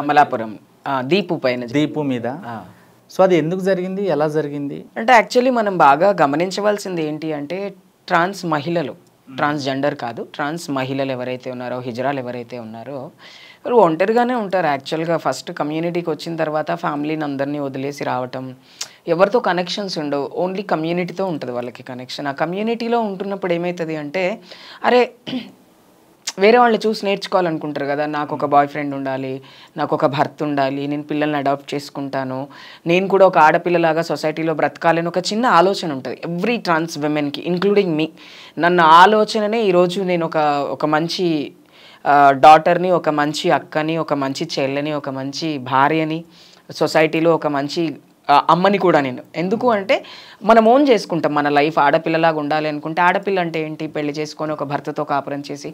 అమలాపురం దీపు పైన దీపు మీద. సో అది ఎందుకు జరిగింది, ఎలా జరిగింది అంటే యాక్చువల్లీ మనం బాగా గమనించవలసింది ఏంటి అంటే ట్రాన్స్ మహిళలు, ట్రాన్స్జెండర్ కాదు, ట్రాన్స్ మహిళలు ఎవరైతే ఉన్నారో, హిజరాలు ఎవరైతే ఉన్నారో వాళ్ళు ఒంటరిగానే ఉంటారు యాక్చువల్గా. ఫస్ట్ కమ్యూనిటీకి వచ్చిన తర్వాత ఫ్యామిలీని అందరినీ వదిలేసి రావటం, ఎవరితో కనెక్షన్స్ ఉండవు, ఓన్లీ కమ్యూనిటీతో ఉంటుంది వాళ్ళకి కనెక్షన్. ఆ కమ్యూనిటీలో ఉంటున్నప్పుడు ఏమవుతుంది అంటే అరే వేరే వాళ్ళని చూసి నేర్చుకోవాలనుకుంటారు కదా, నాకు ఒక బాయ్ ఫ్రెండ్ ఉండాలి, నాకు ఒక భర్త ఉండాలి, నేను పిల్లల్ని అడాప్ట్ చేసుకుంటాను, నేను కూడా ఒక ఆడపిల్లలాగా సొసైటీలో బ్రతకాలని ఒక చిన్న ఆలోచన ఉంటుంది ఎవ్రీ ట్రాన్స్ విమెన్కి, ఇంక్లూడింగ్ మీ. నన్ను ఆలోచననే ఈరోజు నేను ఒక మంచి డాటర్ని, ఒక మంచి అక్కని, ఒక మంచి చెల్లెని, ఒక మంచి భార్యని, సొసైటీలో ఒక మంచి అమ్మని కూడా నేను. ఎందుకు అంటే మనం ఓన్ చేసుకుంటాం మన లైఫ్, ఆడపిల్లలాగా ఉండాలి అనుకుంటే. ఆడపిల్ల అంటే ఏంటి, పెళ్లి చేసుకొని ఒక భర్తతో కాపురం చేసి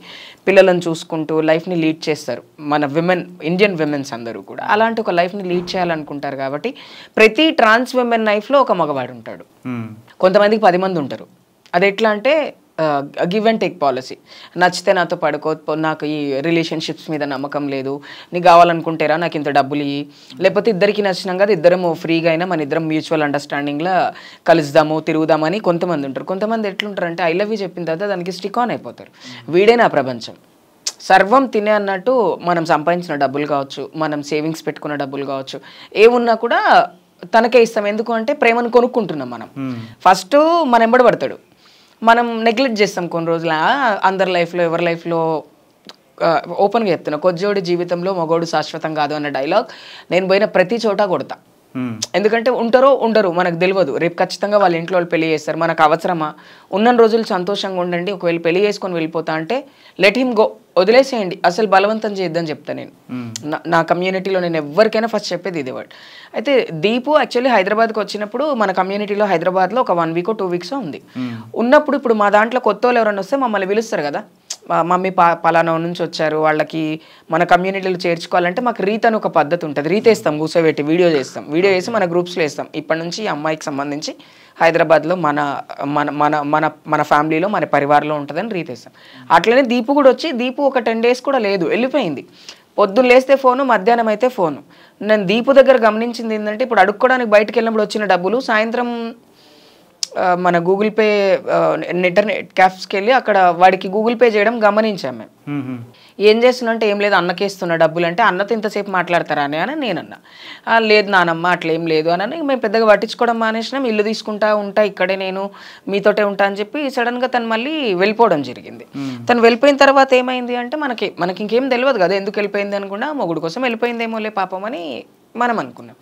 పిల్లలను చూసుకుంటూ లైఫ్ని లీడ్ చేస్తారు మన విమెన్, ఇండియన్ విమెన్స్ అందరూ కూడా అలాంటి ఒక లైఫ్ని లీడ్ చేయాలనుకుంటారు. కాబట్టి ప్రతి ట్రాన్స్ విమెన్ లైఫ్లో ఒక మగవాడు ఉంటాడు, కొంతమందికి 10 మంది ఉంటారు. అది ఎట్లా అంటే గివ్ అండ్ టేక్ పాలసీ. నచ్చితే నాతో పడుకో, నాకు ఈ రిలేషన్షిప్స్ మీద నమ్మకం లేదు, నీకు కావాలనుకుంటేరా నాకు ఇంత డబ్బులు ఇయ్యి, లేకపోతే ఇద్దరికి నచ్చినాం కదా ఇద్దరము ఫ్రీగా అయినా మన ఇద్దరం మ్యూచువల్ అండర్స్టాండింగ్లో కలుద్దాము తిరుగుదామని కొంతమంది ఉంటారు. కొంతమంది ఎట్లుంటారు అంటే ఐ లవ్ యూ చెప్పిన తర్వాత దానికి స్టిక్ ఆన్ అయిపోతారు. వీడే నా ప్రపంచం, సర్వం తినే అన్నట్టు మనం సంపాదించిన డబ్బులు కావచ్చు, మనం సేవింగ్స్ పెట్టుకున్న డబ్బులు కావచ్చు, ఏమున్నా కూడా తనకే ఇస్తాం. ఎందుకు అంటే ప్రేమను కొనుక్కుంటున్నాం మనం. ఫస్ట్ మన ఎంబడి పడతాడు, మనం నెగ్లెక్ట్ చేస్తాం కొన్ని రోజులు. అందరి లైఫ్లో ఎవరి లైఫ్లో ఓపెన్గా చెప్తున్నా, కొజ్జోడి జీవితంలో మగోడు శాశ్వతం కాదు అన్న డైలాగ్ నేను పోయిన ప్రతి చోట కొడతా. ఎందుకంటే ఉంటారో ఉండరు మనకు తెలియదు, రేపు ఖచ్చితంగా వాళ్ళ ఇంట్లో వాళ్ళు పెళ్లి చేస్తారు, మనకు అవసరమా? ఉన్న రోజులు సంతోషంగా ఉండండి, ఒకవేళ పెళ్లి చేసుకొని వెళ్ళిపోతా అంటే లెట్ హిమ్ గో, వదిలేసేయండి, అసలు బలవంతం చేద్దని చెప్తా నేను. నా కమ్యూనిటీలో నేను ఎవరికైనా ఫస్ట్ చెప్పేది ఇదే వర్డ్. అయితే దీపు యాక్చువల్లీ హైదరాబాద్కి వచ్చినప్పుడు మన కమ్యూనిటీలో హైదరాబాద్లో ఒక 1 వీక్ 2 వీక్స్ ఉంది. ఉన్నప్పుడు ఇప్పుడు మా దాంట్లో కొత్త వాళ్ళు ఎవరైనా వస్తే మమ్మల్ని పిలుస్తారు కదా, మమ్మీ పలానా నుంచి వచ్చారు, వాళ్ళకి మన కమ్యూనిటీలో చేర్చుకోవాలంటే మాకు రీత్ అని ఒక పద్ధతి ఉంటుంది. రీత్ వేస్తాం, కూర్చోబెట్టి వీడియో చేస్తాం, వీడియో చేసి మన గ్రూప్స్లో వేస్తాం. ఇప్పటి నుంచి ఈ అమ్మాయికి సంబంధించి హైదరాబాద్లో మన మన మన మన మన ఫ్యామిలీలో మన పరివారంలో ఉంటుందని రీత్ వేస్తాం. అట్లనే దీపు కూడా వచ్చి, దీపు ఒక 10 days కూడా లేదు వెళ్ళిపోయింది. పొద్దున్న లేస్తే ఫోను, మధ్యాహ్నం అయితే ఫోను. నేను దీపు దగ్గర గమనించింది ఏంటంటే ఇప్పుడు అడుక్కోవడానికి బయటకు వెళ్ళినప్పుడు వచ్చిన డబ్బులు సాయంత్రం మన గూగుల్ పే ఇంటర్నెట్ క్యాఫ్స్కి వెళ్ళి అక్కడ వాడికి గూగుల్ పే చేయడం గమనించాం మేము. ఏం చేస్తున్నా అంటే ఏం లేదు అన్నకేస్తున్న డబ్బులు అంటే, అన్నతో ఇంతసేపు మాట్లాడతారా అని నేనన్నా. లేదు నానమ్మ అట్లేం లేదు అని మేము పెద్దగా పట్టించుకోవడం మానేసినాం. ఇల్లు తీసుకుంటా ఉంటా, ఇక్కడే నేను మీతోటే ఉంటా అని చెప్పి సడన్గా తను మళ్ళీ వెళ్ళిపోవడం జరిగింది. తను వెళ్ళిపోయిన తర్వాత ఏమైంది అంటే మనకి ఇంకేం తెలియదు కదా ఎందుకు వెళ్ళిపోయింది అనుకున్నా, మొగుడు కోసం వెళ్ళిపోయిందేమోలే పాపం అని మనం అనుకున్నాం.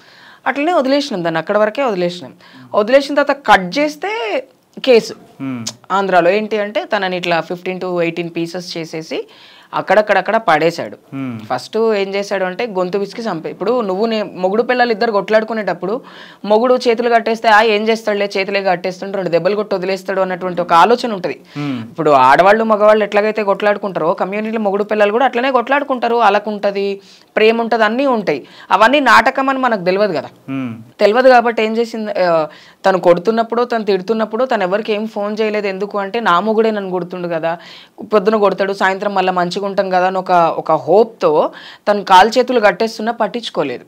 అట్లనే వదిలేసినాం దాన్ని, అక్కడ వరకే వదిలేసినాం. వదిలేసిన తర్వాత కట్ చేస్తే కేసు ఆంధ్రాలో ఏంటి అంటే తనని ఇట్లా 15 to 18 పీసెస్ చేసేసి అక్కడక్కడక్కడ పడేశాడు. ఫస్ట్ ఏం చేశాడు అంటే గొంతు విసికి చంపే. ఇప్పుడు నువ్వు మొగుడు పిల్లలు ఇద్దరు కొట్లాడుకునేటప్పుడు మొగుడు చేతులు కట్టేస్తే ఏం చేస్తాడులే చేతులే కట్టేస్తుంటే 2 దెబ్బలు కొట్టి వదిలేస్తాడు అన్నటువంటి ఒక ఆలోచన ఉంటుంది. ఇప్పుడు ఆడవాళ్ళు మగవాళ్ళు ఎట్లాగైతే కొట్లాడుకుంటారో కమ్యూనిటీలో మొగుడు పిల్లలు కూడా అట్లనే కొట్లాడుకుంటారు. అలకుంటది, ప్రేమ ఉంటుంది, అన్నీ ఉంటాయి. అవన్నీ నాటకం అని మనకు తెలియదు కదా. తెలియదు కాబట్టి ఏం చేసింది, తను కొడుతున్నప్పుడు తను తిడుతున్నప్పుడు తను ఎవరికి ఏం ఫోన్ చేయలేదు. ఎందుకు అంటే నా మొగుడే నన్ను కొడుతుండు కదా, పొద్దున కొడతాడు సాయంత్రం మళ్ళీ మంచిగా ఉంటాం కదా అని ఒక హోప్తో తను కాలు చేతులు కట్టేస్తున్నా పట్టించుకోలేదు.